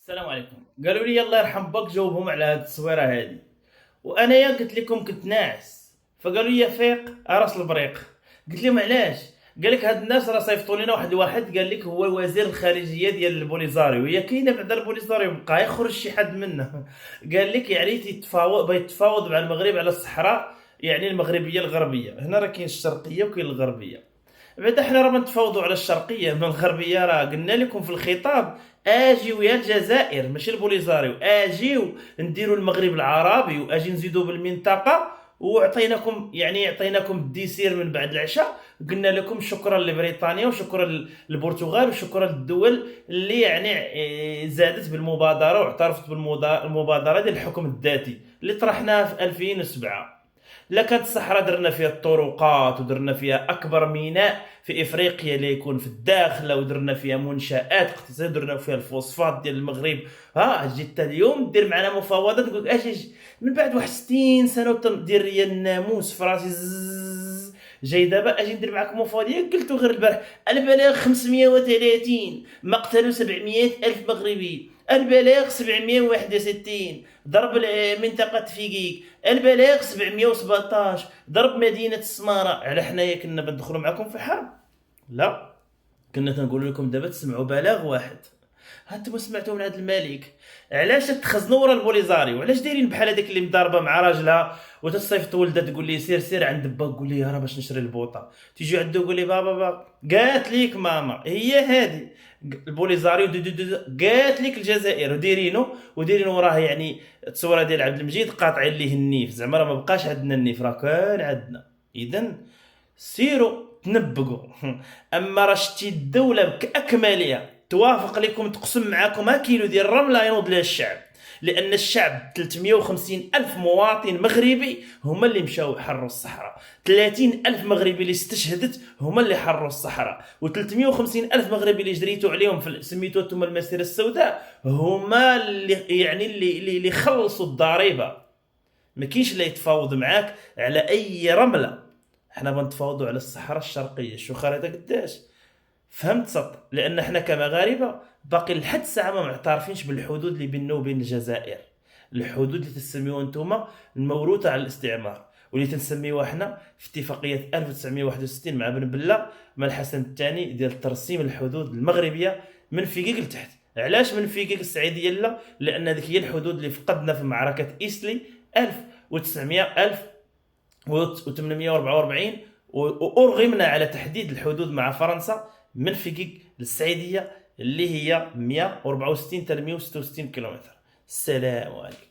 السلام عليكم. قالوا لي الله يرحم باك جاوبهم على هاد التصويره هادي، وانايا قلت لكم كنت ناعس، فقالوا لي فيق راس البريق. قلت لهم علاش؟ قال لك هاد الناس راه صيفطوا لنا واحد قال لك هو وزير الخارجيه ديال البوليزاريو، هي كاينه بعدا البوليزاريو بقى يخرج شي حد منه. قال لك يعني بيتفاوض مع المغرب على الصحراء، يعني المغربيه الغربيه. هنا راه كاين الشرقيه وكاين الغربيه. بعدا حنا راه نتفاوضوا على الشرقيه، من الغربيه راه قلنا لكم في الخطاب اجيو يا الجزائر ماشي البوليزاريو، اجيو نديروا المغرب العربي واجي نزيدوا بالمنطقه. وعطيناكم يعني عطيناكم الديسير من بعد العشاء. قلنا لكم شكرا لبريطانيا وشكرا للبرتغال وشكرا للدول اللي يعني زادت بالمبادره واعترفت بالمبادره ديال الحكم الذاتي اللي طرحناها في 2007. لا كانت الصحراء درنا فيها الطرقات ودرنا فيها اكبر ميناء في افريقيا اللي يكون في الداخل، ودرنا فيها منشات اقتصاديه، درنا فيها الفوسفات ديال المغرب. ها جيت اليوم دير معنا مفاوضات تقول لك اجي من بعد واحد 60 سنه وتندير ليا الناموس في راسي جاي دابا اجي ندير معاك مفاوضيه. قلتو غير البارح البلاغ 530 مقتل 700 الف مغربي، البلاغ 761 ضرب منطقة فيكيك، البلاغ 717 ضرب مدينة السمارة. على حنايا كنا بندخلوا معكم في حرب؟ لا، كنا تنقول لكم دابا تسمعوا بلاغ واحد. هانتوما سمعتوا من هذا الملك. علاش تخزنوا ورا البوليزاريو؟ علاش دايرين بحال هذيك اللي مضاربه مع راجلها وتصيفط ولدها تقول لي سير سير عند باك قول لي راه باش نشري البوطه، تيجي عنده يقول لي بابا قالت ليك ماما هي هذه البوليزاريو قالت ليك الجزائر وديرينو وراه يعني التصويره ديال عبد المجيد قاطعين ليه النيف، زعما راه ما بقاش عندنا النيف، راه كان عندنا. اذا سيروا تنبقوا. اما راه شتي الدوله باكملها توافق لكم تقسم معاكم كيلو ديال الرمله ينوض لها الشعب، لان الشعب 350 الف مواطن مغربي هما اللي مشاو حروا الصحراء، 30 الف مغربي اللي استشهدت هما اللي حروا الصحراء، و350 الف مغربي اللي جريتوا عليهم في سميتو انتم المسيره السوداء هما اللي يعني اللي خلصوا الضريبه. ما كاينش اللي يتفاوض معاك على اي رمله. حنا بنتفاوضوا على الصحراء الشرقيه. شو خريطه قداش فهمت سط؟ لان حنا كمغاربه باقي لحد الساعه ما معترفينش بالحدود اللي بيننا وبين الجزائر، الحدود اللي تسميوها نتوما الموروثه على الاستعمار، واللي تنسميوها حنا في اتفاقيه 1961 مع بن بله مع الحسن الثاني ديال ترسيم الحدود المغربيه من فيكيك لتحت. علاش من فيكيك السعيديه لا؟ لان هذيك هي الحدود اللي فقدنا في معركه ايسلي 1900 1844، وارغمنا على تحديد الحدود مع فرنسا من فيكيك للسعيديه اللي هي 164 حتى 166 كيلومتر. السلام عليكم.